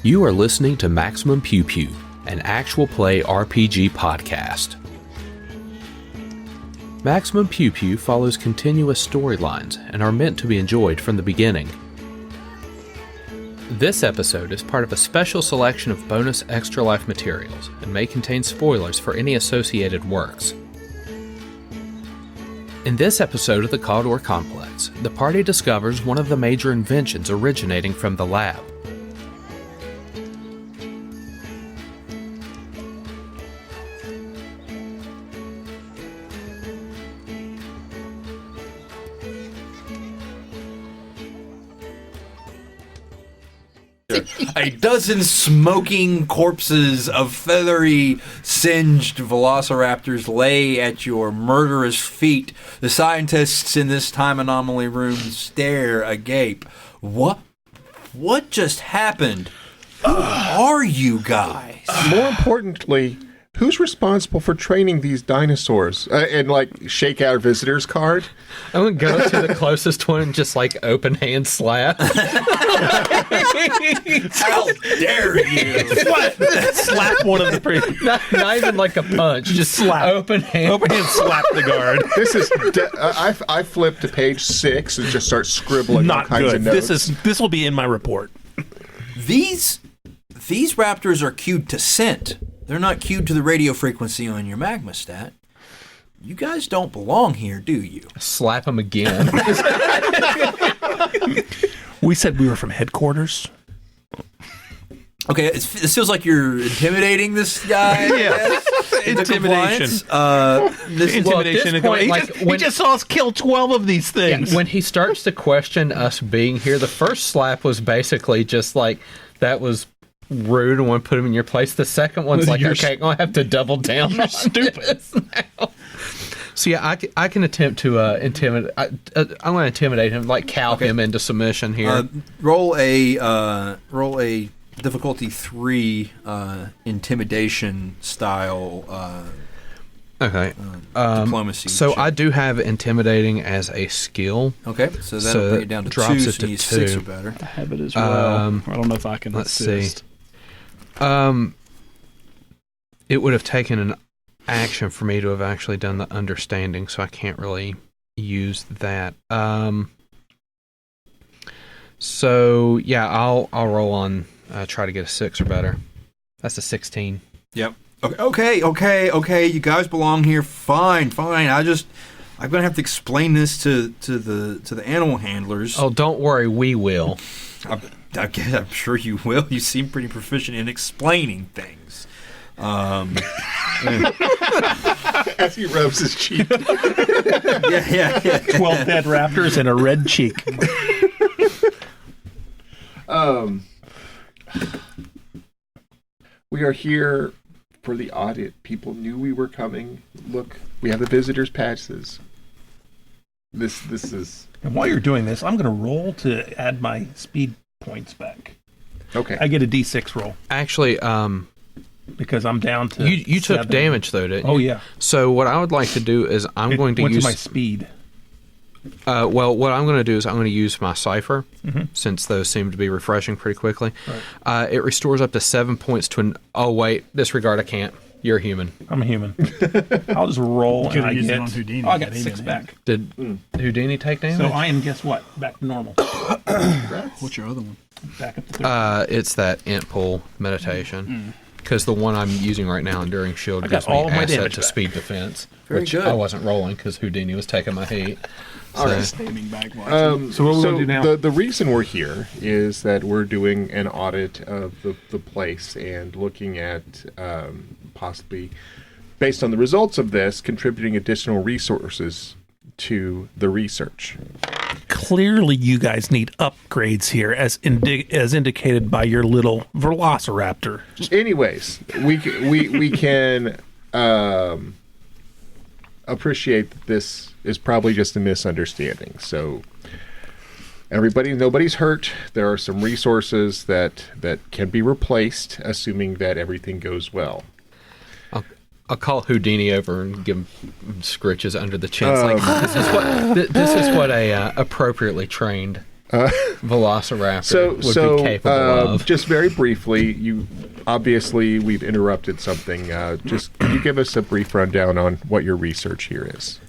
You are listening to Maximum Pew Pew, an actual play RPG podcast. Maximum Pew Pew follows continuous storylines and are meant to be enjoyed from the beginning. This episode is part of a special selection of bonus Extra Life materials and may contain spoilers for any associated works. In this episode of the Cawdor Complex, the party discovers one of the major inventions originating from the lab. A dozen smoking corpses of feathery, singed velociraptors lay at your murderous feet. The scientists in this time anomaly room stare agape. What just happened? Who are you guys? More importantly, who's responsible for training these dinosaurs? And, shake our visitor's card? I would go to the closest one and just, open hand slap. How dare you? Slap one of the Not even like a punch, just slap. Open hand slap the guard. This is I flip to page 6 and just start scribbling all Not kinds good. of notes. This will be in my report. These raptors are cued to scent. They're not cued to the radio frequency on your magma stat. You guys don't belong here, do you? slap him again. We said we were from headquarters. Okay, this feels like you're intimidating this guy. Yeah. Intimidation. Intimidation. Well, at this point, he just saw us kill 12 of these things. Yeah, when he starts to question us being here, the first slap was basically just that was rude and want to put him in your place. The second one's okay, I'm going to have to double down. You're stupid. So yeah, I can attempt to intimidate. I'm going to intimidate him, cow him into submission here. Roll a difficulty 3 intimidation style. Okay. Diplomacy. So check. I do have intimidating as a skill. Okay, so that'll bring it down to drops 2. it So to you need 2. 6 or better. I have it as well. I don't know if I can Let's assist. see. It would have taken an action for me to have actually done the understanding, so I can't really use that. So yeah, I'll roll on try to get a 6 or better. That's a 16. Yep. Okay. You guys belong here. Fine. I'm gonna have to explain this to the animal handlers. Oh, don't worry, we will. I'm sure you will. You seem pretty proficient in explaining things. As he rubs his cheek. Yeah. 12 dead raptors and a red cheek. We are here for the audit. People knew we were coming. Look, we have the visitors' passes. This is... And while you're doing this, I'm going to roll to add my speed points back. Okay. I get a D6 roll Actually, because I'm down to you took 7. damage though, didn't you? Oh, yeah. So what I would like to do is I'm going to went use to my speed. Well, what I'm going to do is I'm going to use my cipher, since those seem to be refreshing pretty quickly. Right. It restores up to 7 points to an... Oh, wait. Disregard, I can't. You're a human. I'm a human. I'll just roll and I used it get... on Houdini. I got 6 back. Did Houdini take damage? So I am, guess what? Back to normal. What's your other one? Back up to 30. It's that int pull meditation. Because the one I'm using right now, Enduring Shield, got gives me all of my asset damage to back. speed defense. Very which good. I wasn't rolling because Houdini was taking my heat. All right. Standing back watching. So what we gonna do now? The reason we're here is that we're doing an audit of the place and looking at possibly, based on the results of this, contributing additional resources to the research. Clearly, you guys need upgrades here, as indicated by your little velociraptor. Anyways, we can appreciate that this is probably just a misunderstanding. So nobody's hurt. There are some resources that can be replaced, assuming that everything goes well. I'll call Houdini over and give him scritches under the chin. It's this is what a appropriately trained Velociraptor would be capable of. Just very briefly, we've interrupted something. Just can you give us a brief rundown on what your research here is?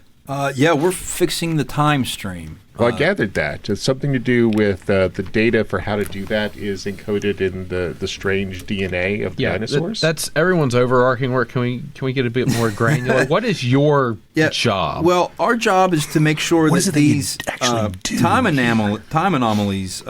Yeah, we're fixing the time stream. Well, I gathered that. It's something to do with the data for how to do that is encoded in the strange DNA of dinosaurs. That's everyone's overarching work. Can we get a bit more granular? What is your job? Well, our job is to make sure that these time anomalies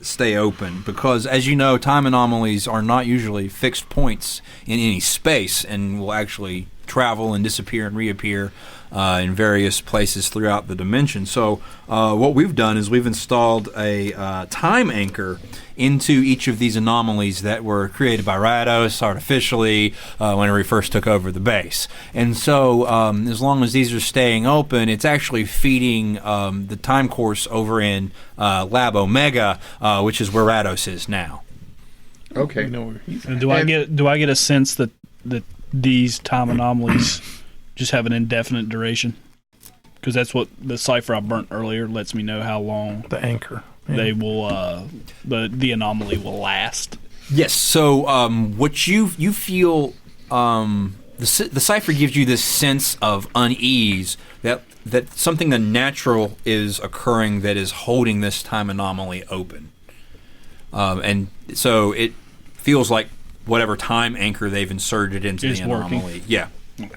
stay open, because, as you know, time anomalies are not usually fixed points in any space and will actually travel and disappear and reappear in various places throughout the dimension. So what we've done is we've installed a time anchor into each of these anomalies that were created by Rados artificially whenever he first took over the base. And so as long as these are staying open, it's actually feeding the time course over in Lab Omega, which is where Rados is now. Okay. And do I get a sense that these time anomalies just have an indefinite duration? Because that's what the cipher I burnt earlier lets me know how long the anchor they will the anomaly will last. Yes. So what you feel, the cipher gives you this sense of unease that something unnatural is occurring that is holding this time anomaly open, and so it feels like whatever time anchor they've inserted into the anomaly. Working. Yeah. Okay.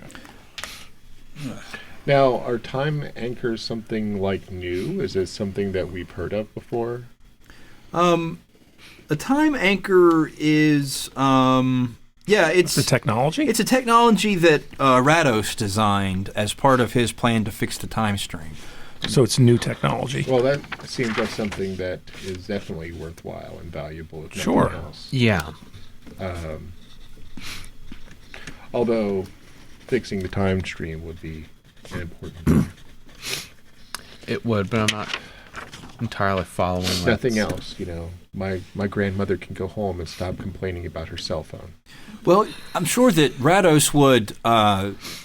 Now, are time anchors something like new? Is it something that we've heard of before? A time anchor is it's the technology. It's a technology that Rados designed as part of his plan to fix the time stream. So it's new technology. Well, that seems like something that is definitely worthwhile and valuable. If Sure. nothing else. Yeah. Although fixing the time stream would be an important thing. It would, but I'm not entirely following. Nothing else, My grandmother can go home and stop complaining about her cell phone. Well, I'm sure that Rados would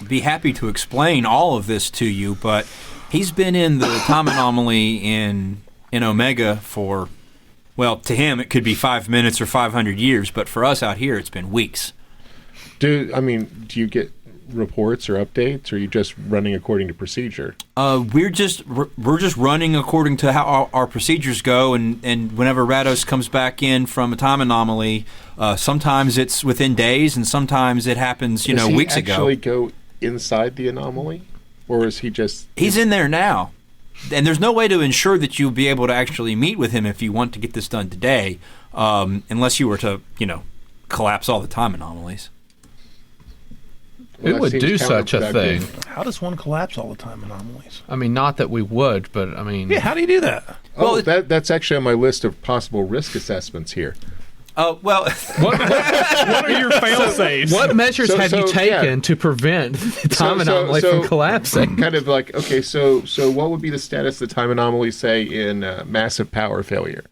be happy to explain all of this to you, but he's been in the time anomaly in Omega for, well, to him it could be 5 minutes or 500 years, but for us out here it's been weeks. Do you get reports or updates, or are you just running according to procedure? We're just running according to how our procedures go, and whenever Rados comes back in from a time anomaly, sometimes it's within days, and sometimes it happens, weeks ago. Does he actually go inside the anomaly, or is he just... He's in there now, and there's no way to ensure that you'll be able to actually meet with him if you want to get this done today, unless you were to, collapse all the time anomalies. Well, Who would do such a thing? How does one collapse all the time anomalies? I mean, not that we would, but I mean... Yeah, how do you do that? Oh, that's actually on my list of possible risk assessments here. Oh, well... What are your fail-safes? What measures have you taken to prevent the time anomaly from collapsing? Kind of like, okay, so what would be the status of the time anomaly, say, in massive power failure?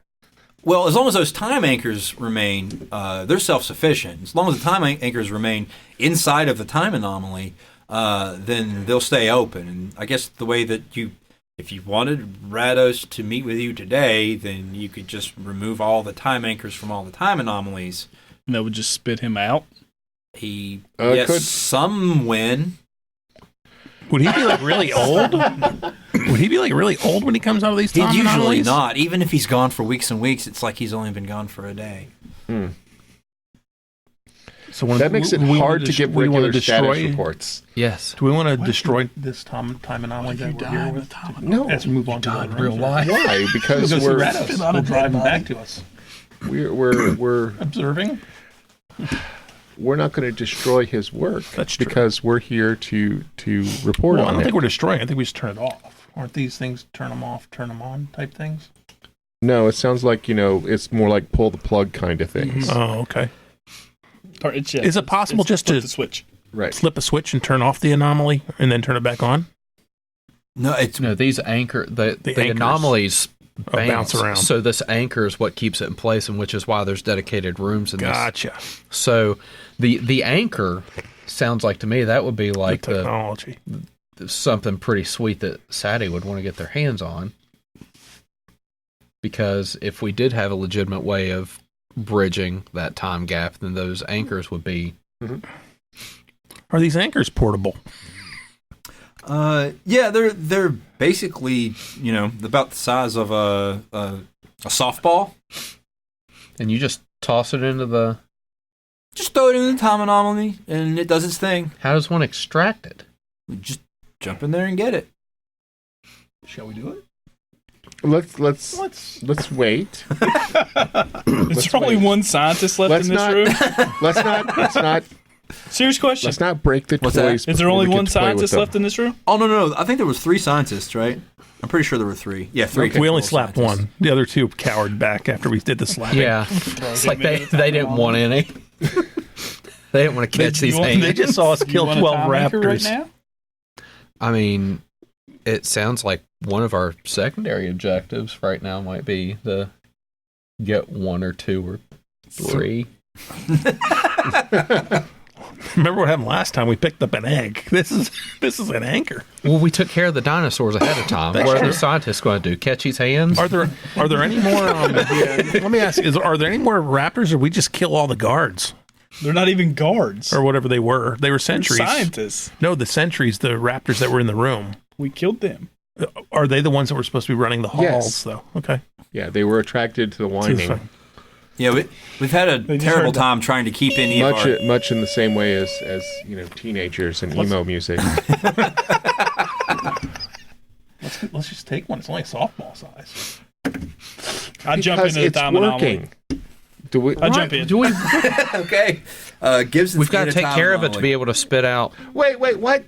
Well, as long as those time anchors remain, they're self-sufficient. As long as the time anchors remain inside of the time anomaly, then they'll stay open. And I guess the way that if you wanted Rados to meet with you today, then you could just remove all the time anchors from all the time anomalies. And that would just spit him out? Could. Some win. Would he be like really old? Would he be like really old when he comes out of these time He's usually anomalies? not. Even if he's gone for weeks and weeks, it's like he's only been gone for a day. So that makes it hard to give regular status reports. Yes. Do we want to destroy this time anomaly that we're here with? No. As we move on to real life. Why? Because we're driving back to us. We're Observing? We're not going to destroy his work. That's true. Because we're here to report on I don't it. think we're destroying. I think we just turn it off. Aren't these things turn them off, turn them on type things? No, it sounds like, it's more like pull the plug kind of things. Mm-hmm. Oh, okay. Is it possible just to the switch? Right. Flip a switch and turn off the anomaly and then turn it back on? No, these the anomalies bounce around. So this anchor is what keeps it in place, and which is why there's dedicated rooms in this. Gotcha. So the anchor sounds like to me that would be like the technology. Something pretty sweet that Sadie would want to get their hands on. because if we did have a legitimate way of bridging that time gap, then those anchors would be. Are these anchors portable? Yeah, they're basically about the size of a softball. And you just toss it into the. Just throw it in the time anomaly, and it does its thing. How does one extract it? We just jump in there and get it. Shall we do it? Let's wait. Is there only one scientist left in this room? Let's not. Serious question. Let's not break the What's toys. that? Is there before only we get one to play with scientist them. left in this room? Oh no! I think there was 3 scientists, right? I'm pretty sure there were 3. Yeah, 3. We only technical slapped scientists. one. The other 2 cowered back after we did the slapping. Yeah, it's like they didn't want any. They didn't want to catch these They things. just saw us kill 12 raptors. Right now? I mean, it sounds like one of our secondary objectives right now might be to get 1 or 2 or 3. Remember what happened last time? We picked up an egg. This is an anchor. Well, we took care of the dinosaurs ahead of time. What are the scientists going to do? Catch his hands? Are there any more? Let me ask: are there any more raptors, or we just kill all the guards, They're not even guards. or whatever they were? They were They're sentries. scientists. No, the sentries, the raptors that were in the room. We killed them. Are they the ones that were supposed to be running the halls? Yes. Though. Okay. Yeah, they were attracted to the whining. Yeah, we've had a just terrible heard that. time trying to keep any of our... Much in the same way as teenagers and emo music. Let's just take one. It's only softball size. I jump Because into the it's time working. Do we? I jump in. Do we, Okay. Gibson's we've got to in a take time care of it to anomaly. be able to spit out. Wait, what?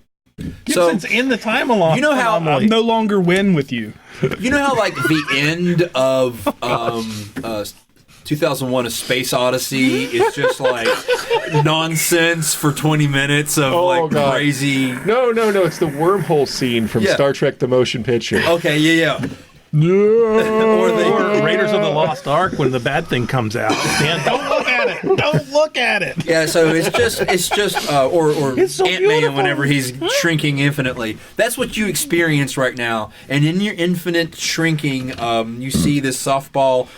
So, Gibson's in the time along. you know how I no longer win with you. you know how like the end of 2001: A Space Odyssey is just like nonsense for 20 minutes of God. crazy. No, it's the wormhole scene from Yeah. Star Trek: The Motion Picture. Okay, yeah. Or Raiders of the Lost Ark when the bad thing comes out. Dan, don't look at it. Don't look at it. Yeah, so it's just or It's so Ant-Man beautiful. whenever he's shrinking infinitely. That's what you experience right now. And in your infinite shrinking, you see this softball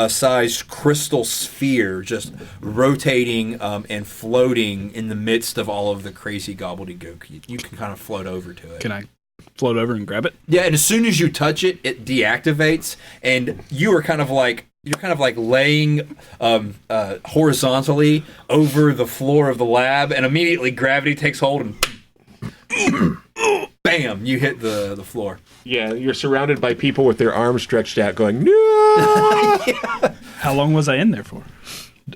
sized crystal sphere just rotating and floating in the midst of all of the crazy gobbledygook. You can kind of float over to it. Can I float over and grab it? Yeah, and as soon as you touch it, it deactivates, and you are kind of like laying horizontally over the floor of the lab, and immediately gravity takes hold and bam, you hit the floor. Yeah, you're surrounded by people with their arms stretched out, going no. How long was I in there for?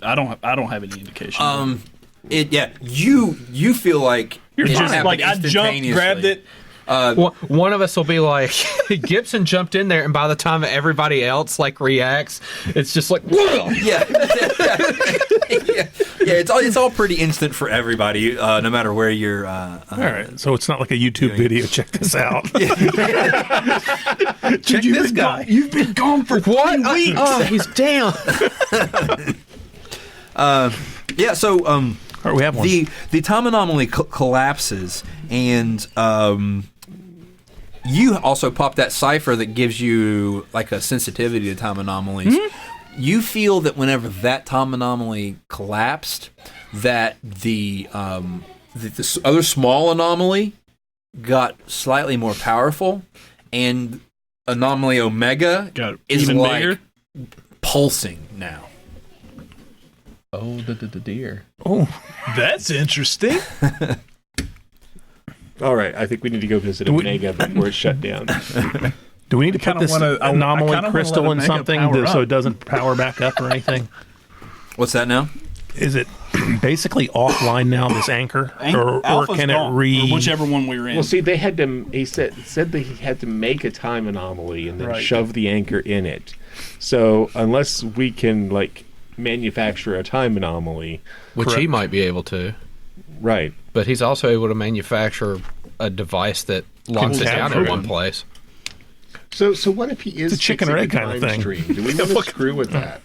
I don't have any indication. You feel like You're it just happened like I jumped, instantaneously. grabbed it. One of us will be like, Gibson jumped in there, and by the time everybody else reacts, it's just like, whoa! Yeah, it's all pretty instant for everybody, no matter where you're. All right, so it's not like a YouTube video. Check this out. Check this guy. You've been gone for What? Oh, he's down. Yeah, so All right, we have one. the time anomaly collapses, and you also pop that cipher that gives you like a sensitivity to time anomalies. Mm-hmm. You feel that whenever that time anomaly collapsed, that the other small anomaly got slightly more powerful, and anomaly Omega Got is even like bigger? pulsing now. Oh, the deer. Oh, That's interesting. All right, I think we need to go visit Omega before it's shut down. do we need to put kinda this wanna- I anomaly kinda wanna crystal let in Omega something power so up. it doesn't power back up or anything? What's that now? Is it basically offline now? This anchor, or Alpha's can gone, it re? or whichever one we were in? Well, see, they had to. He said that he had to make a time anomaly and then Right. shove the anchor in it. So unless we can manufacture a time anomaly, Which he Correct. might be able to. right? But he's also able to manufacture a device that locks it down in capture one it. place. So what if he is It's a chicken or fixing egg a kind of time thing. stream? Do we want to screw with that?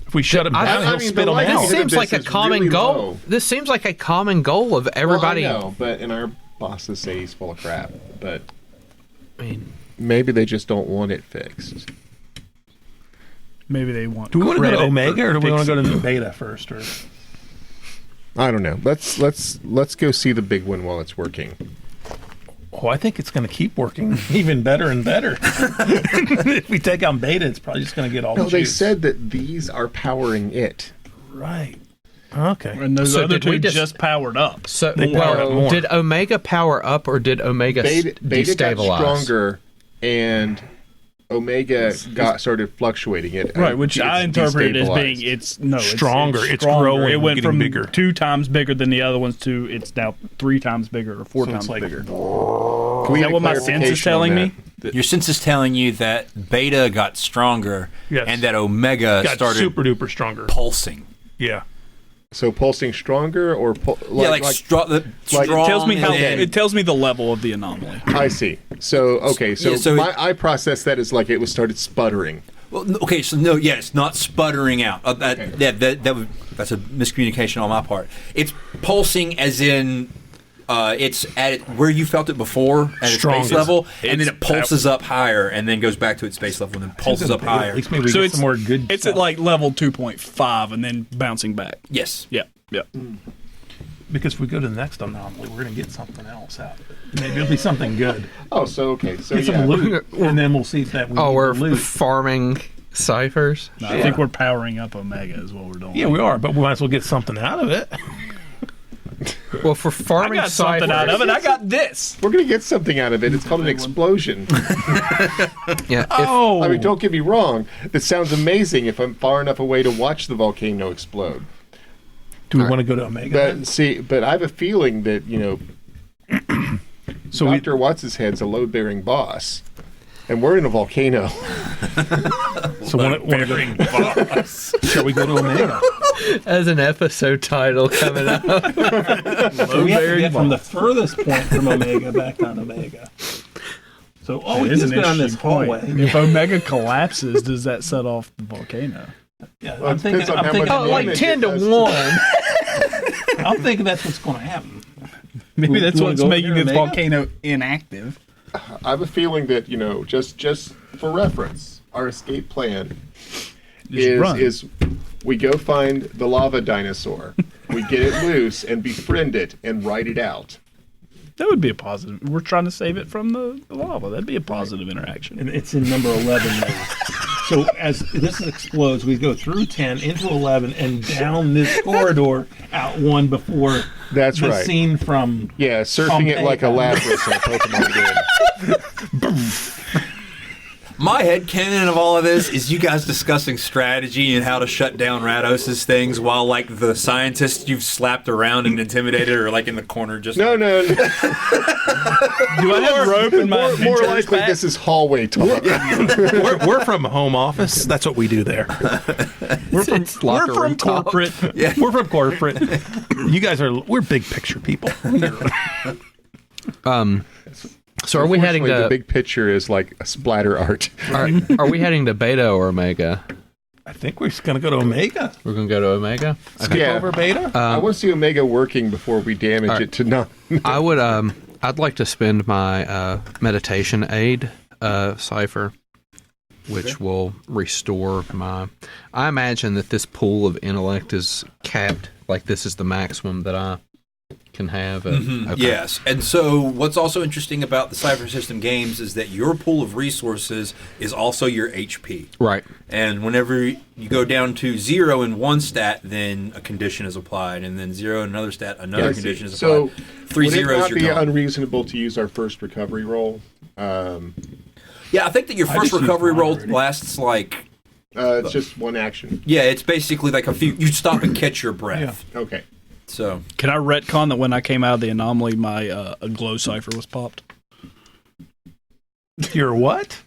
If we shut him I down, don't- he'll I mean, spit the them likelihood out. This of seems this like a is common really goal. low. This seems like a common goal of everybody. Well, I know, but and our bosses say he's full of crap. But I mean, maybe they just don't want it fixed. Maybe they want. Do we want to go to credit Omega for or do we want to go to fixing the beta first? Or I don't know. Let's go see the big one while it's working. oh, I think it's going to keep working even better and better. If we take on beta, it's probably just going to get all. No, the they juice. said that these are powering it. Right. Okay. And those So other did we two just- just powered up. So, They powered up more. did Omega power up or did Omega Beta got destabilize? stronger, and Omega started fluctuating it. Right, which I It's interpreted as being destabilized. it's Stronger. It's growing, It went getting from bigger. 2 times bigger than the other ones to it's now 3 times bigger or 4 So times it's like- bigger. Can we Is get that a what my sense is clarification telling on me? that? Your sense is telling you that beta got stronger Yes. and that omega Got started super duper stronger. pulsing. Yeah. So pulsing stronger or Strong. like- It tells me how and- it tells me the level of the anomaly. I see. So okay, so, Yeah, so I processed that as like it was started sputtering. Well, okay, so no, yeah, it's not sputtering out. That's a miscommunication on my part. It's pulsing, as in it's at where you felt it before at its Strongest. base level, and then It's it pulses up higher, and then goes back to its base level, and then pulses up higher. At least maybe we So get it's some more good. It's stuff. at like level 2.5 and then bouncing back. Yes. Yeah. Yeah. because if we go to the next anomaly, we're going to get something else out of it. Maybe it'll be something good. Oh, so okay, so Get some loot, and then we'll see if that. We Oh, need we're the loot. farming ciphers. No, I think we're powering up Omega is what we're doing. Yeah, we are, but we might as well get something out of it. Well, for I farming got something out of it. I got this. We're gonna get something out of it. It's called an explosion. Yeah. Oh, I mean, don't get me wrong. It sounds amazing if I'm far enough away to watch the volcano explode. Do we want to go to Omega? But I have a feeling that So we, Dr. Watts' head's a load-bearing boss, and we're in a volcano. so shall we go to Omega? As an episode title coming up. We have to get from the furthest point from Omega back on Omega. So it is an interesting point. If Omega collapses, does that set off the volcano? Yeah, Well, it depends on how much Oh, like damage 10 it to does 1. I'm thinking that's what's going to happen. Maybe that's You wanna what's go making here, this Omega? volcano inactive. I have a feeling that just for reference, our escape plan Just is we go find the lava dinosaur, we get it loose and befriend it and write it out. That would be a positive. We're trying to save it from the lava. That'd be a positive interaction. And it's in number 11 now. So as this explodes, we go through 10 into 11 and down this corridor out one before That's the right. scene from. Yeah, surfing it like a Omega. Lapras in a Pokemon game. My headcanon of all of this is you guys discussing strategy and how to shut down Rados' things while, like, the scientists you've slapped around and intimidated are, like, in the corner just... No. Do I have rope in my More adventurer's likely, pack? this is hallway talk. We're from home office. That's what we do there. We're from locker room talk. corporate. Yeah. We're from corporate. You guys we're big picture people. So are we heading Unfortunately, to the big picture is like a splatter art. are we heading to Beta or Omega? I think we're just going to go to Omega. We're going to go to Omega. Skip Yeah. over Beta. I want to see Omega working before we damage it to none. I would I'd like to spend my meditation aid cipher, which will restore my. I imagine that this pool of intellect is capped. Like this is the maximum that I can have. Okay. Yes, and so what's also interesting about the Cypher System games is that your pool of resources is also your HP. Right. And whenever you go down to 0 in one stat, then a condition is applied, and then 0 in another stat, another condition is So, applied. 3 would it zeros, not you're be gone. unreasonable to use our first recovery roll? Yeah, I think that your I first just used recovery mine roll already. lasts like... It's just one action. Yeah, it's basically like a few... You stop and catch your breath. Okay. So... Can I retcon that when I came out of the anomaly, my a glow cipher was popped? You're what?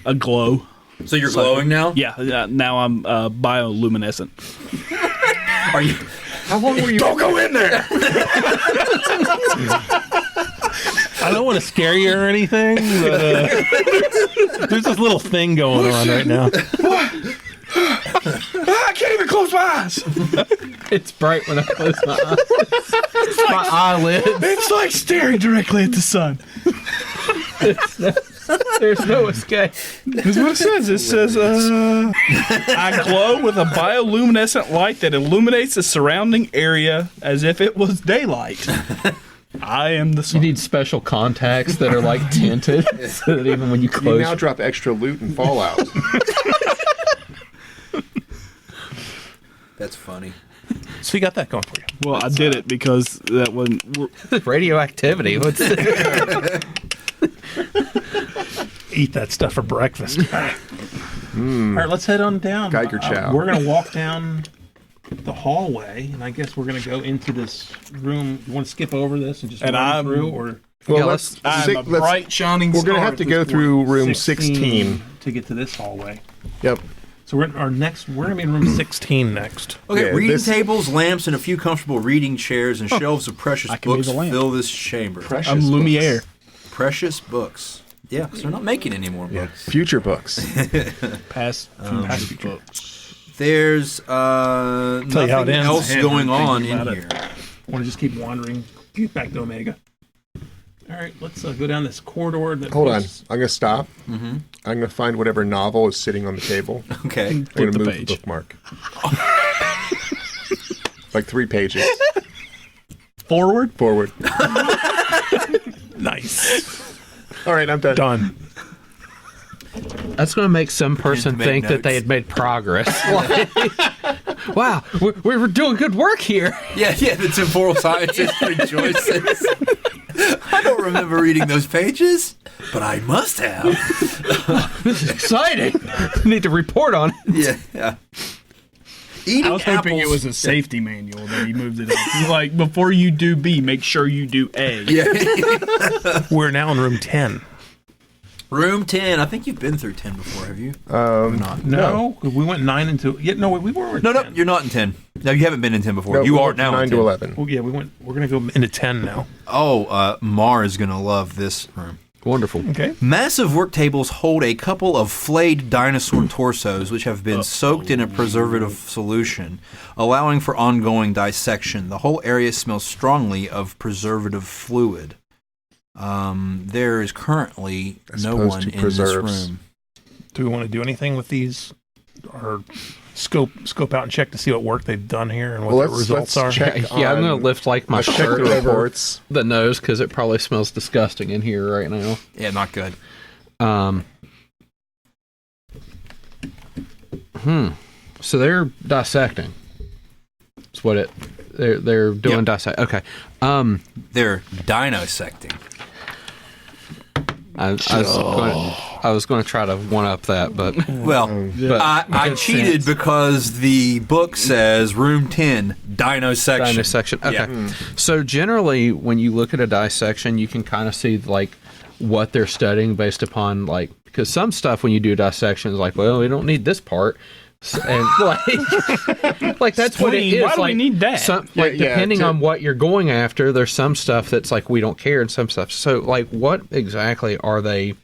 A glow. So you're glowing now? Yeah, now I'm bioluminescent. Are you... How long were you? Don't go in there! I don't want to scare you or anything, but there's this little thing going on right now. I can't even close my eyes. It's bright when I close my eyes. My eyelids. It's like staring directly at the sun. There's no escape. That's what it says. It says, I glow with a bioluminescent light that illuminates the surrounding area as if it was daylight. I am the You sun. need special contacts that are like tinted so that even when you You close. now drop extra loot and Fallout. That's funny. So you got that going for you. Well, I did it because that wasn't. Radioactivity. What's Eat that stuff for breakfast. All right, let's head on down. Geiger chow. We're going to walk down the hallway, and I guess we're going to go into this room. You want to skip over this and just And run I'm- through, or Well, Yeah, let's, I'm a bright shining we're star. going to have to at go this through room 16. to get to this hallway? Yep. So we're going to be in room 16 next. Okay, Yeah, reading this- tables, lamps, and a few comfortable reading chairs and shelves of precious I can be books the lamp. fill this chamber. Precious I'm Lumiere. Precious books. Yeah, because they're not making any more Yeah. books. Future books. Past future books. There's you how it nothing ends. else I going haven't on been in thinking here. about Want to just keep wandering, get back to Omega. All right, let's go down this corridor. That Hold on. goes- I'm going to stop. I'm going to find whatever novel is sitting on the table. Okay. I'm Flip going to the move page. the bookmark. Like 3 pages. Forward. Forward. Nice. All right, I'm done. Done. That's going to make some person Make think that they notes. had made progress. Like, wow, we're doing good work here. Yeah, the temporal scientist rejoices. I don't remember reading those pages, but I must have. This is exciting. Need to report on it. Yeah. Eating I was hoping it apples- was a safety manual that he moved it up. Like, before you do B, make sure you do A. Yeah. We're now in room 10. Room 10. I think you've been through 10 before, have you? No, we went 9 into. Yeah, no, we were. In No, 10. you're not in 10. No, you haven't been in 10 before. No, you we are went now 9 in to 10. 11. Oh yeah, we're gonna go into 10 now. Oh, Mar is going to love this room. Wonderful. Okay. Massive work tables hold a couple of flayed dinosaur torsos which have been soaked in a preservative solution, allowing for ongoing dissection. The whole area smells strongly of preservative fluid. There is currently As no opposed one to in preserves. this room. Do we want to do anything with these, or scope out and check to see what work they've done here and what Well, the results are? check Yeah, I'm on- going to lift like my Let's check shirt the over reports. the nose because it probably smells disgusting in here right now. Yeah, not good. So they're dissecting. That's what it. They're doing Yep. dissect. Okay. They're dinosecting. I was going to try to one up that, but Well, but I good cheated sense. because the book says room 10, dinossection. dissection. Okay. Yeah. So generally, when you look at a dissection, you can kind of see like what they're studying based upon like because some stuff when you do dissection is like, well, we don't need this part. And like that's what it Explain, is. why do we like, need that? Some, Yeah, like yeah, depending to- on what you're going after, there's some stuff that's like we don't care, and some stuff. So like, what exactly are they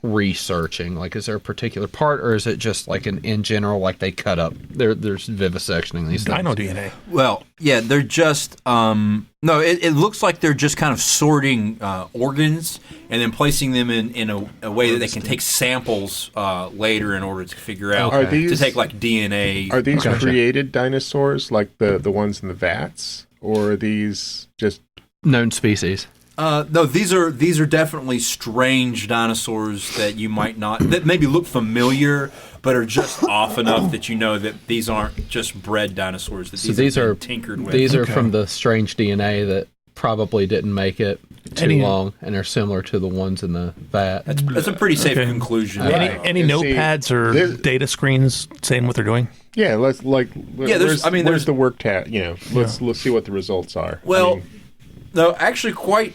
researching? Like, is there a particular part, or is it just like an in general? Like they cut up. There's vivisectioning these things. Dino DNA. Well, yeah, they're just no. It looks like they're just kind of sorting organs and then placing them in a way that they can take samples later in order to figure out Are to these- take like DNA. Are these Gotcha. created dinosaurs like the ones in the vats? Or are these just Known species. No, these are definitely strange dinosaurs that you might not that maybe look familiar, but are just off enough that you know that these aren't just bred dinosaurs. That So these, these have are been tinkered with. These are Okay. from the strange DNA that probably didn't make it too Any- long, and are similar to the ones in the vat. That's a pretty safe Okay. conclusion. Any And see, notepads or this- data screens saying what they're doing? yeah? Let's like there's- I mean, where's there's- the work tab? You know, let's see what the results are. Well, I mean, no, actually, quite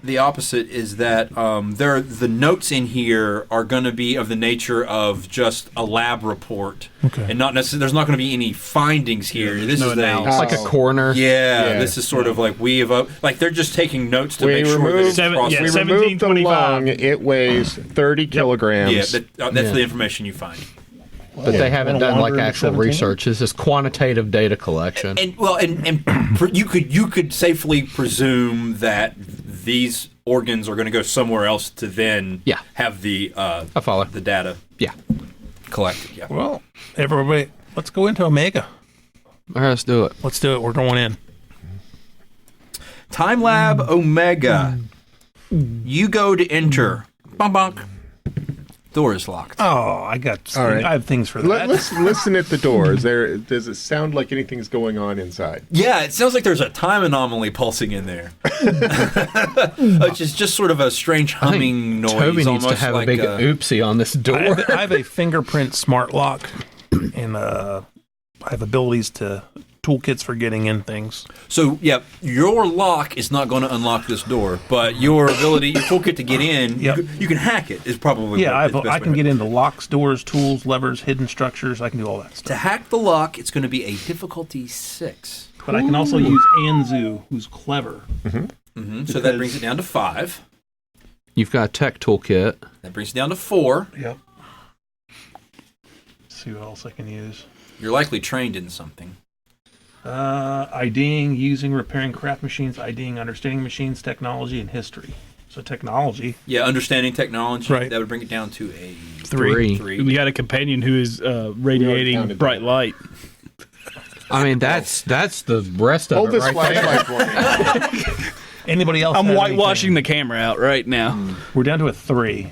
the opposite is that the notes in here are going to be of the nature of just a lab report, Okay. and not necessarily. There's not going to be any findings here. This no is analysis. a Like a coroner. yeah, Yeah. This is sort of like we have like they're just taking notes to We make sure that removed- it's Seven- processed. yeah, we seven- removed the 1725. lung. It weighs 30 kilograms. Yeah, that's Yeah. the information you find. But they haven't Wanna done like wander into actual 17? research. This is quantitative data collection. And well, and you could safely presume that these organs are going to go somewhere else to then have the I follow. the data Yeah. collected. Yeah. Well, everybody, let's go into Omega. All right, let's do it. Let's do it. We're going in. Time Lab Omega. You go to enter. Bonk, bonk. Door is locked. Oh, I have things for that. Let's listen at the door. Does it sound like anything's going on inside? Yeah, it sounds like there's a time anomaly pulsing in there. Which is just sort of a strange humming noise. Toby needs to almost have like a big oopsie on this door. I have a fingerprint smart lock, and I have abilities to toolkits for getting in things. So, yeah, your lock is not going to unlock this door, but your ability, your toolkit to get in, you can hack it is probably I can get into locks, doors, tools, levers, hidden structures. I can do all that stuff. To hack the lock, it's going to be a difficulty 6. But I can also use Anzu, who's clever. So that brings it down to 5. You've got a tech toolkit. That brings it down to 4. Yep. Let's see what else I can use. You're likely trained in something. IDing, using, repairing craft machines, IDing, understanding machines, technology, and history. So technology. Yeah, understanding technology. Right. That would bring it down to a 3. We got a companion who is radiating bright light. I mean, that's the rest of Hold it this right there. flashlight for me. Anybody else? I'm have whitewashing anything? the camera out right now. We're down to a 3.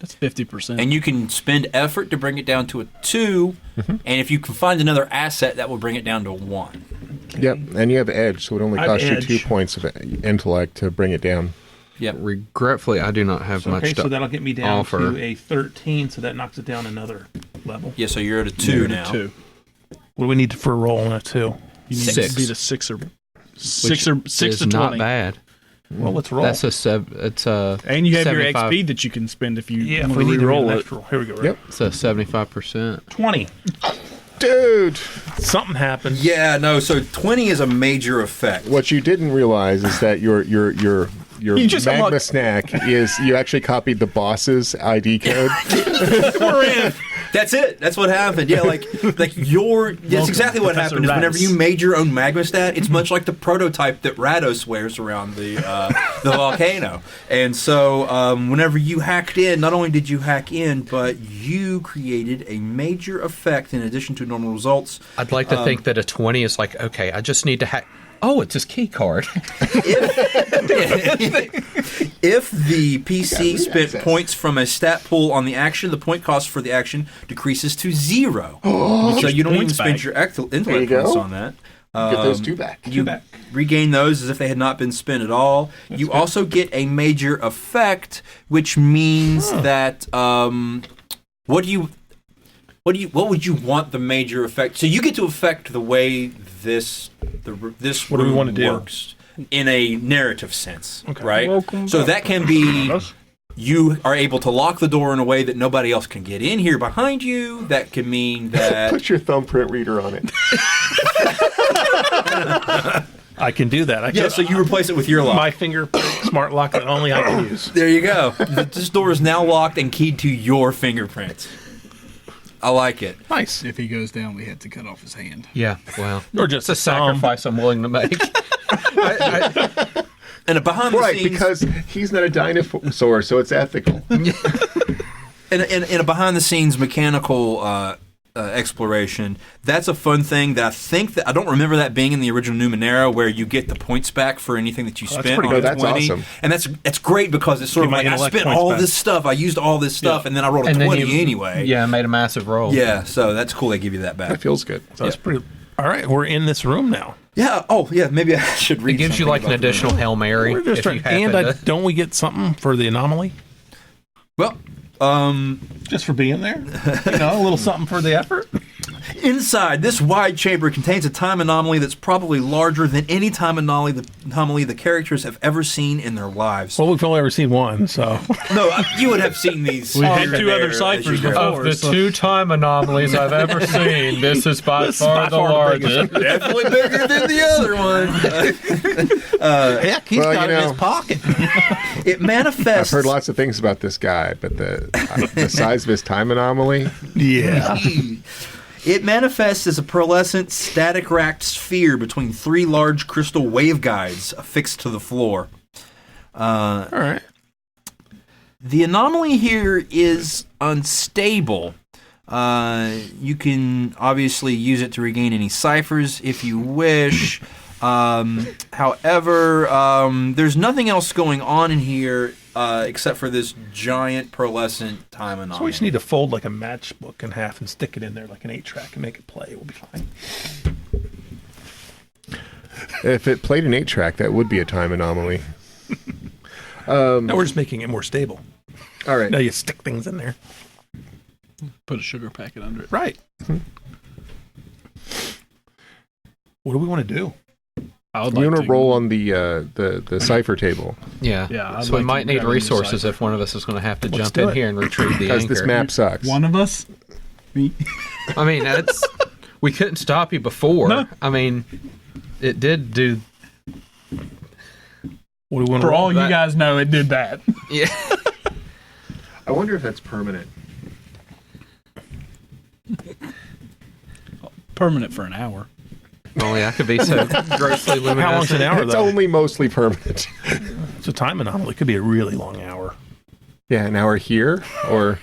That's 50%. And you can spend effort to bring it down to a 2, and if you can find another asset, that will bring it down to 1. Yep, and you have edge, so it only I have costs you edge. 2 points of intellect to bring it down. Yep. Regretfully, I do not have much Okay, to so that'll get me down offer. to a 13, so that knocks it down another level. Yeah, so you're at a 2 now. 2. What do we need for a roll on a 2? You need 6. to beat a 6 or Which 6 is to 20. not bad. Well, let's roll. That's it's a And you have 75, your XP that you can spend if you if want we to need to re-roll roll it. roll. Here we go. Right? Yep. It's a 75%. 20. Dude! Something happened. Yeah, no, so 20 is a major effect. What you didn't realize is that your You just magma unlocked- snack is you actually copied the boss's ID code. We're in. That's it. That's what happened. Yeah, like your. That's exactly what Professor happened. Is whenever Rados. you made your own magmastat, it's much like the prototype that Rados wears around the volcano. And so, whenever you hacked in, not only did you hack in, but you created a major effect in addition to normal results. I'd like to think that a 20 is like, okay, I just need to hack. Oh, it's his key card. If the PC spent points from a stat pool on the action, the point cost for the action decreases to 0. So you don't even points spend back. your intellect you go. points on that. Get those 2 back. You regain those as if they had not been spent at all. You also get a major effect, which means that what would you want the major effect? So you get to affect the way this What do we room want to do? works in a narrative sense, Okay. right? Welcome So back. that can be you are able to lock the door in a way that nobody else can get in here behind you. That can mean that Put your thumbprint reader on it. I can do that. yeah. So you replace it with your lock. my fingerprint smart lock that only I can use. There you go. This door is now locked and keyed to your fingerprints. I like it. Nice. If he goes down, we have to cut off his hand. Yeah, well, Or just it's a sacrifice I'm willing to make. And behind the Right, scenes, because he's not a dinosaur, so it's ethical. in a behind the scenes mechanical exploration, that's a fun thing that I don't remember that being in the original Numenera, where you get the points back for anything that you spent pretty on good. That's 20. awesome. And that's great because it's sort of Get my like I intellect spent points all back. this stuff, I used all this stuff, and then I rolled a And then 20 you- anyway. Yeah, made a massive roll. Yeah, so that's cool. They give you that back. That feels good. So that's pretty. All right, we're in this room now. Yeah. Oh, yeah. Maybe I should read. It gives you something like an about the room. additional Hail Mary. We're just if you trying, happen and to. don't we get something for the anomaly? Well, Just for being there? You know, a little something for the effort? inside this wide chamber contains a time anomaly that's probably larger than any time anomaly the characters have ever seen in their lives. Well, we've only ever seen one, so. No, you would have seen these. We've had here and 2 there other as ciphers you go. before. Of the 2 time anomalies I've ever seen, this is by far the largest. Definitely bigger than the other one. Heck, he's Well, got you it in know- his pocket. It I've manifests. heard lots of things about this guy, but the size of his time anomaly. Yeah. It manifests as a pearlescent, static-racked sphere between 3 large crystal waveguides affixed to the floor. All right. The anomaly here is unstable. You can obviously use it to regain any ciphers if you wish. However, there's nothing else going on in here except for this giant pearlescent time anomaly. So we just need to fold like a matchbook in half and stick it in there like an 8-track and make it play. We'll be fine. If it played an 8-track, that would be a time anomaly. No, we're just making it more stable. All right. Now you stick things in there. Put a sugar packet under it. Right. What do we want to do? I would We like want to roll on the cipher table. Yeah. Yeah, So we I'd might like to need grab a new resources cipher. if one of us is going to have to Let's jump do in it. here and retrieve the Because anchor. this map sucks. One of us? Me? I mean, we couldn't stop you before. No. I mean, it did do. What do we want For to roll? all you guys know, it did that. Yeah. I wonder if that's permanent. Permanent for an hour. Only I could be so grossly luminescent. How long's an hour, It's though? only mostly permanent. It's a time anomaly. It could be a really long hour. Yeah, an hour here or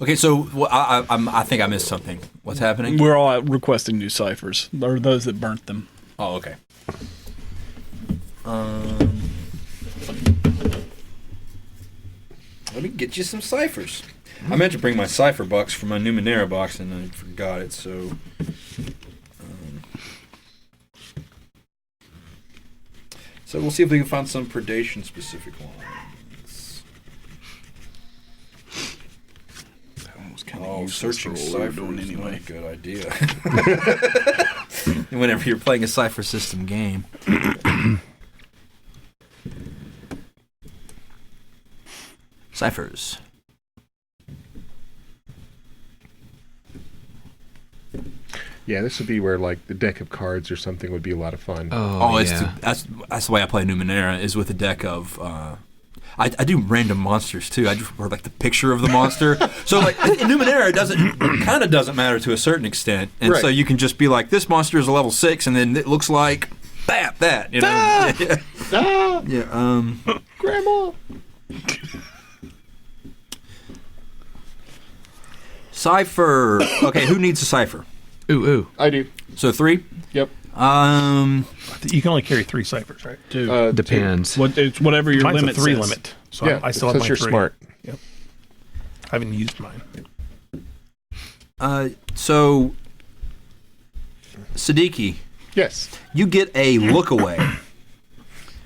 Okay, so I think I missed something. What's happening? We're all requesting new ciphers. Or those that burnt them. Oh, okay. Let me get you some ciphers. I meant to bring my cipher box for my Numenera box, and I forgot it, so... So we'll see if we can find some predation-specific ones. That was kind Oh, useless searching for what we were cipher doing is anyway. not a good idea. Whenever you're playing a cipher system game. Ciphers. yeah, this would be where like the deck of cards or something would be a lot of fun. Oh, it's yeah. that's the way I play Numenera, is with a deck of I do random monsters too. I just wear like the picture of the monster. So like in Numenera, it kind of doesn't matter to a certain extent, and so Right. you can just be like, this monster is a level 6, and then it looks like that. You know? Ah, Yeah. Grandma. Cipher. Okay, who needs a cipher? Ooh. I do. So 3. Yep. You can only carry 3 ciphers, right? Dude. Depends. It's whatever your Mine's limit a 3 says. limit. So Yeah, I still have because my you're 3. smart. Yep. I haven't used mine. So Sadiki, Yes. you get a look away.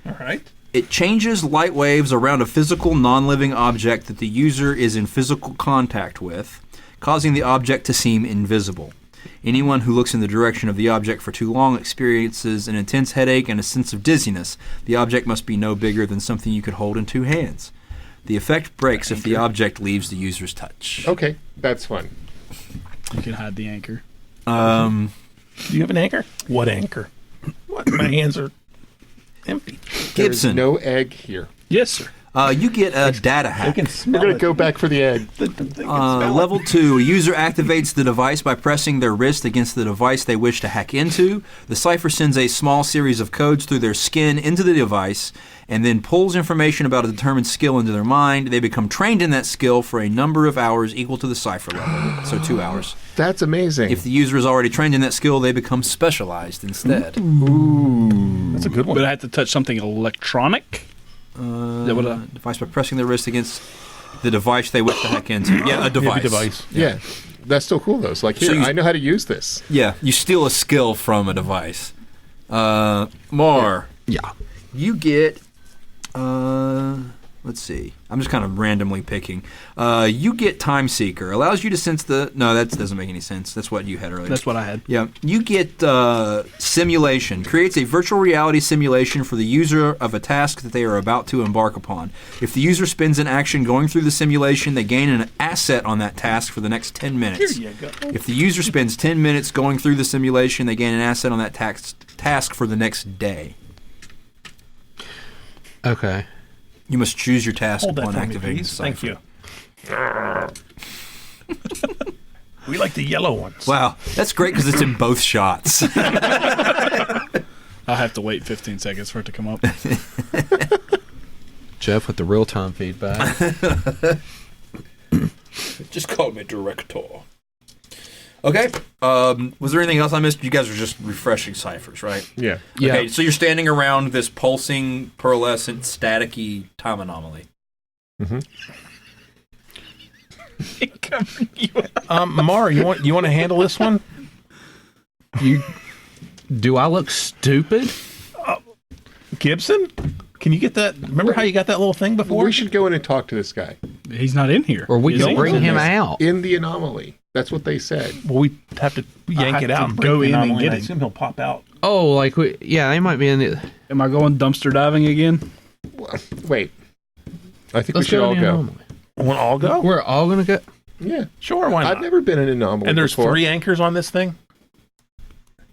All right. It changes light waves around a physical, non-living object that the user is in physical contact with, causing the object to seem invisible. Anyone who looks in the direction of the object for too long experiences an intense headache and a sense of dizziness. The object must be no bigger than something you could hold in 2 hands. The effect breaks if the object leaves the user's touch. Okay, that's fun. You can hide the anchor. Do you have an anchor? What anchor? What? My hands are empty. Gibson, There's no egg here. Yes, sir. you get a data I hack. can We're smell gonna it. go back for the egg. Level 2, a user activates the device by pressing their wrist against the device they wish to hack into. The cipher sends a small series of codes through their skin into the device and then pulls information about a determined skill into their mind. They become trained in that skill for a number of hours equal to the cipher level, so 2 hours. That's amazing. If the user is already trained in that skill, they become specialized instead. That's a good one. But I have to touch something electronic? That would Device by pressing their wrist against the device they wish to hack into. Yeah, a device. device. yeah, that's still cool though. It's like, here, So you- I know how to use this. Yeah, you steal a skill from a device. More. Yeah. You get, let's see. I'm just kind of randomly picking. You get Time Seeker. Allows you to sense the... No, that doesn't make any sense. That's what you had earlier. That's what I had. Yeah. You get Simulation. Creates a virtual reality simulation for the user of a task that they are about to embark upon. If the user spends an action going through the simulation, they gain an asset on that task for the next 10 minutes. Here you go. If the user spends 10 minutes going through the simulation, they gain an asset on that task for the next day. Okay. You must choose your task Hold that upon for me, activating the please. Thank cipher. you. We like the yellow ones. Wow, that's great because it's in both shots. I'll have to wait 15 seconds for it to come up. Jeff with the real-time feedback. Just call me director. Okay. Was there anything else I missed? You guys were just refreshing ciphers, right? Yeah. Okay, so you're standing around this pulsing, pearlescent, staticky time anomaly. Mar, you want to handle this one? Do I look stupid? Gibson? Can you get that? Remember how you got that little thing before? We should go in and talk to this guy. He's not in here. Or we Is can he? bring him out. In the anomaly. That's what they said. Well, we have to yank it out and go break the in and anomaly, get I it. assume he'll pop out. Oh, like, they might be in it. Am I going dumpster diving again? Well, wait. I think Let's we should all in the go. anomaly. Want to all go? We're all going to go. Yeah. Sure, why not? I've never been in an anomaly And there's before. 3 anchors on this thing?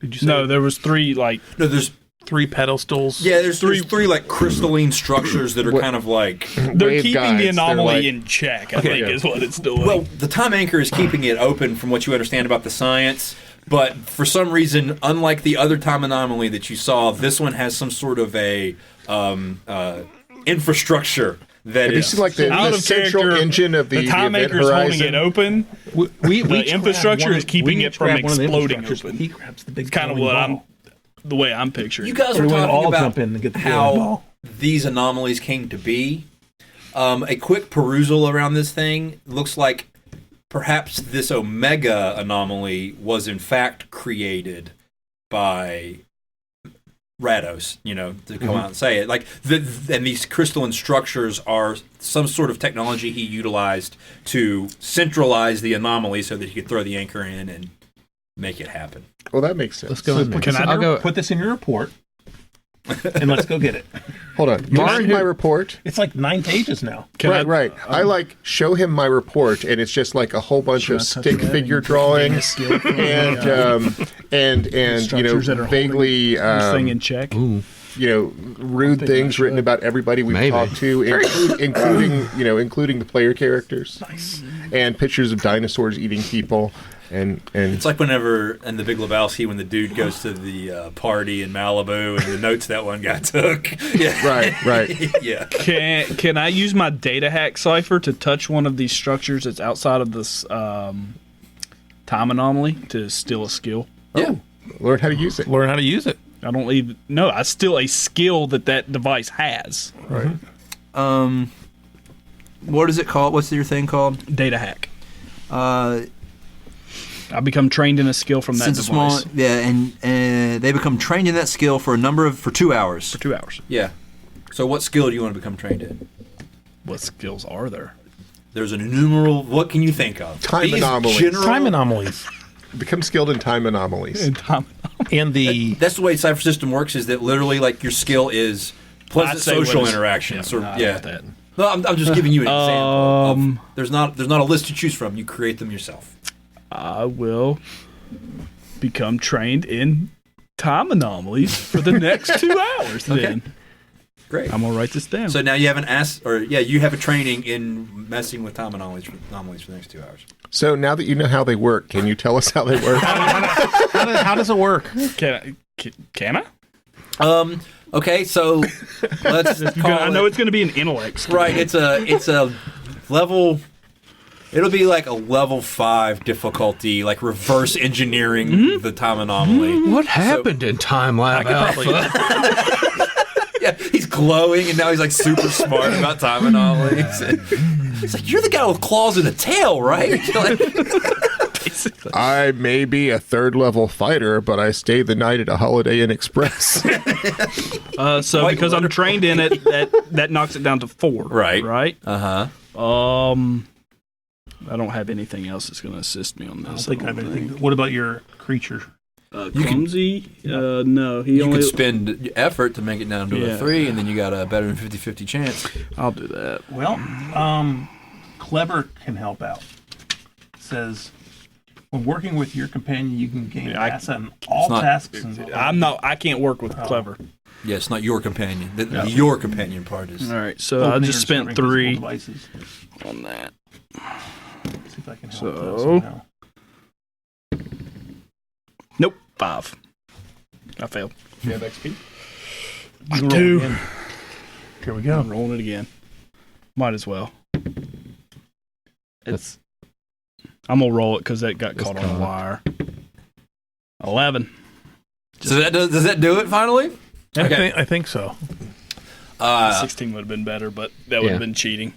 Did you say No, there was 3, like... No, there's 3 pedestals? Yeah, there's three like crystalline structures that are kind of like. They're Wave keeping guides, the anomaly they're like- in check, I Okay, think, yeah. is what it's doing. Well, the time anchor is keeping it open from what you understand about the science, but for some reason, unlike the other time anomaly that you saw, this one has some sort of a infrastructure that This is. is like the out of central character, engine of the time event anchor's holding horizon. it open. We The each infrastructure grab one is of- keeping we it each from grab one of the exploding infrastructures, open. He grabs the big It's kind of glowing what ball. the way I'm picturing. You guys Or were we talking all about jump in and get the glowing how ball. these anomalies came to be. A quick perusal around this thing looks like perhaps this Omega anomaly was in fact created by Rados, to come out and say it. Like, and these crystalline structures are some sort of technology he utilized to centralize the anomaly so that he could throw the anchor in and make it happen. Well, that makes sense. Let's go in there. I'll go. put this in your report, and let's go get it. Hold on. You see my report? It's like 9 pages now. Right. I show him my report, and it's just like a whole bunch of stick figure drawings and Structures that are vaguely this thing in check. Ooh. rude things written about everybody we've Maybe. talked to, including the player characters. Nice. And pictures of dinosaurs eating people. And It's like whenever in The Big Lebowski when the dude goes to the party in Malibu and the notes that one guy took. Yeah. right. Yeah. Can I use my data hack cipher to touch one of these structures that's outside of this time anomaly to steal a skill? Yeah. learn how to use it. Learn how to use it. I don't even no. I steal a skill that device has. Right. What is it called? What's your thing called? Data hack. I become trained in a skill from that Since device. it's small, yeah, and they become trained in that skill for 2 hours. For 2 hours. Yeah. So what skill do you want to become trained in? What skills are there? There's an innumerable. What can you think of? Time anomalies. Time anomalies. Become skilled in time anomalies. And the That's the way Cypher System works. Is that literally like your skill is pleasant I'd say social what is- interactions? Yeah, or no, I yeah. want that. No, I'm just giving you an example. There's not a list to choose from. You create them yourself. I will become trained in time anomalies for the next 2 hours. Then Great. I'm gonna write this down. So now you have you have a training in messing with time anomalies for the next 2 hours. So now that you know how they work, can you tell us how they work? how does it work? Can I? Okay, so let's call I know it, it's going to be an intellect skill. right. It's a level. It'll be like a level 5 difficulty, like reverse engineering the time anomaly. What happened in Time Lab Alpha? Yeah, he's glowing, and now he's like super smart about time anomalies. It's like, you're the guy with claws and a tail, right? Basically. I may be a 3rd level fighter, but I stayed the night at a Holiday Inn Express. So Quite because I'm trained in it, that knocks it down to 4. Right. Right. Uh-huh. I don't have anything else that's going to assist me on this. I don't think I have anything. What about your creature? Clumsy? No. He You only. could spend effort to make it down to Yeah. a 3, and then you got a better than 50-50 chance. I'll do that. Well, Clever can help out. It says, when working with your companion, you can gain asset on all not- tasks. And I can't work with clever. Yeah, it's not your companion. Your companion part is. All right. So I just spent 3 devices. on that. See if I can help So- that somehow. Nope. 5. I failed. You have XP? You can roll 2. again. Here we go. I'm rolling it again. Might as well. That's I'm gonna roll it because that got caught on the wire. 11. So does that do it finally? I think so. 16 would have been better, but that would have been cheating.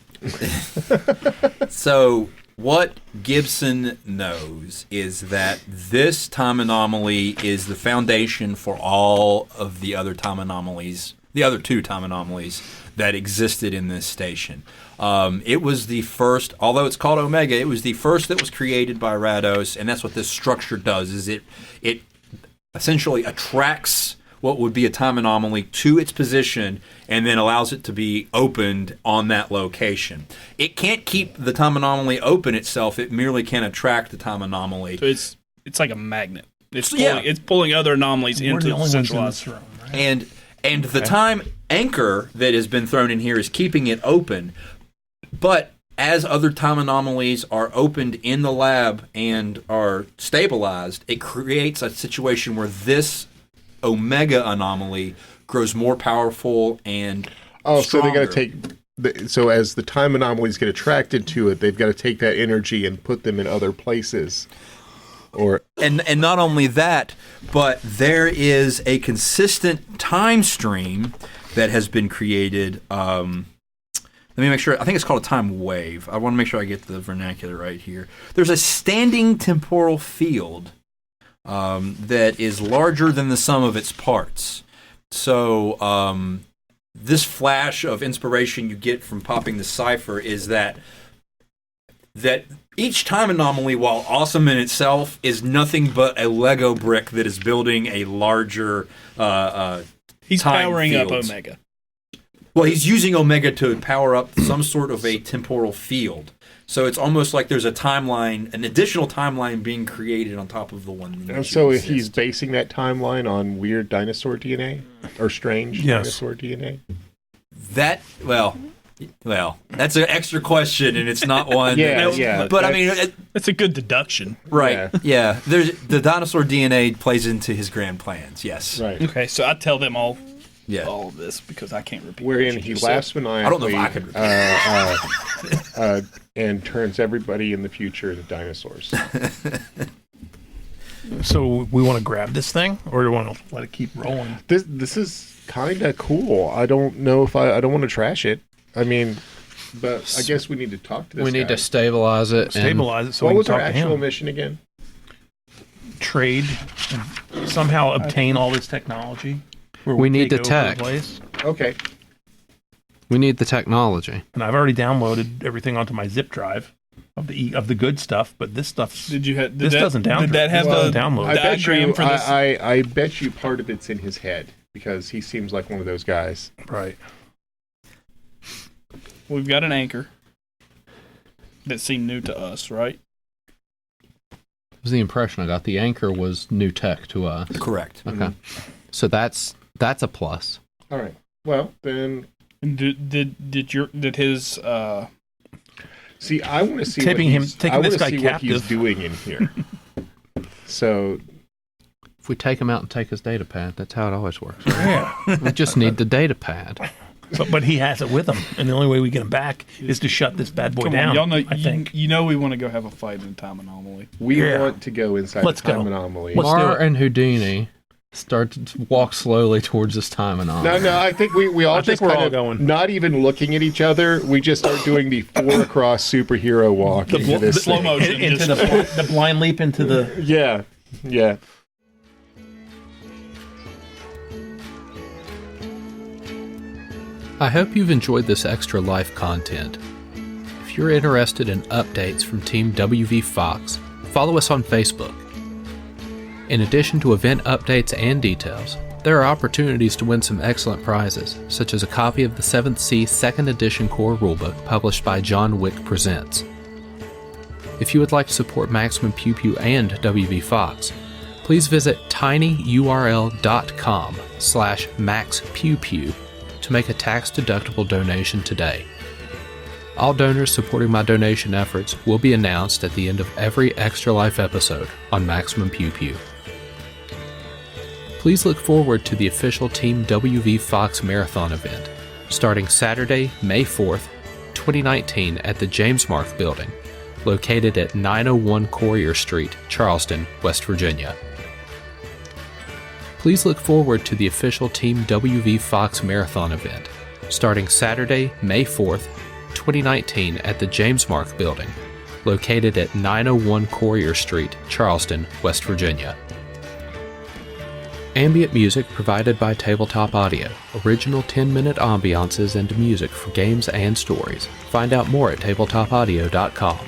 So what Gibson knows is that this time anomaly is the foundation for all of the other time anomalies, the other two time anomalies that existed in this station. It was the first, although it's called Omega, it was the first that was created by Rados, and that's what this structure does, is it essentially attracts what would be a time anomaly to its position and then allows it to be opened on that location. It can't keep the time anomaly open itself, it merely can attract the time anomaly. So it's like a magnet. It's pulling other anomalies into the centralized room, right? And the time anchor that has been thrown in here is keeping it open, but as other time anomalies are opened in the lab and are stabilized, it creates a situation where this Omega anomaly grows more powerful and stronger. So they got to take. So as the time anomalies get attracted to it, they've got to take that energy and put them in other places. And not only that, but there is a consistent time stream that has been created. Let me make sure. I think it's called a time wave. I want to make sure I get the vernacular right here. There's a standing temporal field that is larger than the sum of its parts. So this flash of inspiration you get from popping the cipher is that each time anomaly, while awesome in itself, is nothing but a Lego brick that is building a larger He's time powering field. up Omega. Well, he's using Omega to power up some sort of a temporal field. So it's almost like there's a timeline, an additional timeline being created on top of the one. And so he's basing that timeline on weird dinosaur DNA or strange dinosaur DNA. Well, that's an extra question, and it's not one. But I mean, it's a good deduction, right? Yeah. There's the dinosaur DNA plays into his grand plans. Yes. Right. Okay, so I tell them all. Yeah. All of this because I can't repeat. Wherein he laughs maniacally. I don't know if I could and turns everybody in the future into dinosaurs. So we want to grab this thing, or do we want to let it keep rolling? This is kind of cool. I don't know if I don't want to trash it. I mean, but I guess we need to talk to this We need to stabilize it. Stabilize it. So what we was can our talk to actual him. mission again? Trade and somehow obtain all this technology. We need the take over tech. place. Okay. We need the technology. And I've already downloaded everything onto my zip drive of the good stuff, but this stuff doesn't download. Did that have the download? diagram for this? I bet you part of it's in his head because he seems like one of those guys. Right. We've got an anchor that seemed new to us, right? It was the impression I got. The anchor was new tech to us. Correct. Okay. Mm-hmm. So that's a plus. All right. Well, then. And did his See, I want to see taking what this guy what captive. he's doing in here. So, if we take him out and take his data pad, that's how it always works. Yeah. We just need the data pad. But he has it with him, and the only way we get him back is to shut this bad boy down. Y'all know, I think. you know we want to go have a fight in a time anomaly. we want to go inside Let's the time go. anomaly. Let's do Mar it. and Houdini start to walk slowly towards this time anomaly. No, I think we all I just think we're kind all of going. not even looking at each other. We just start doing the 4 across superhero walk into this slow thing. motion. Into the blind leap into the. Yeah. I hope you've enjoyed this extra life content. If you're interested in updates from Team WV Fox, follow us on Facebook. In addition to event updates and details, there are opportunities to win some excellent prizes, such as a copy of the 7th Sea 2nd Edition Core Rulebook published by John Wick Presents. If you would like to support Maximum Pew Pew and WV Fox, please visit tinyurl.com/maxpewpew to make a tax-deductible donation today. All donors supporting my donation efforts will be announced at the end of every Extra Life episode on Maximum Pew Pew. Please look forward to the official Team WV Fox Marathon event, starting Saturday, May 4th, 2019 at the James Mark Building, located at 901 Courier Street, Charleston, West Virginia. Please look forward to the official Team WV Fox Marathon event, starting Saturday, May 4th, 2019 at the James Mark Building, located at 901 Courier Street, Charleston, West Virginia. Ambient music provided by Tabletop Audio. Original 10-minute ambiances and music for games and stories. Find out more at tabletopaudio.com.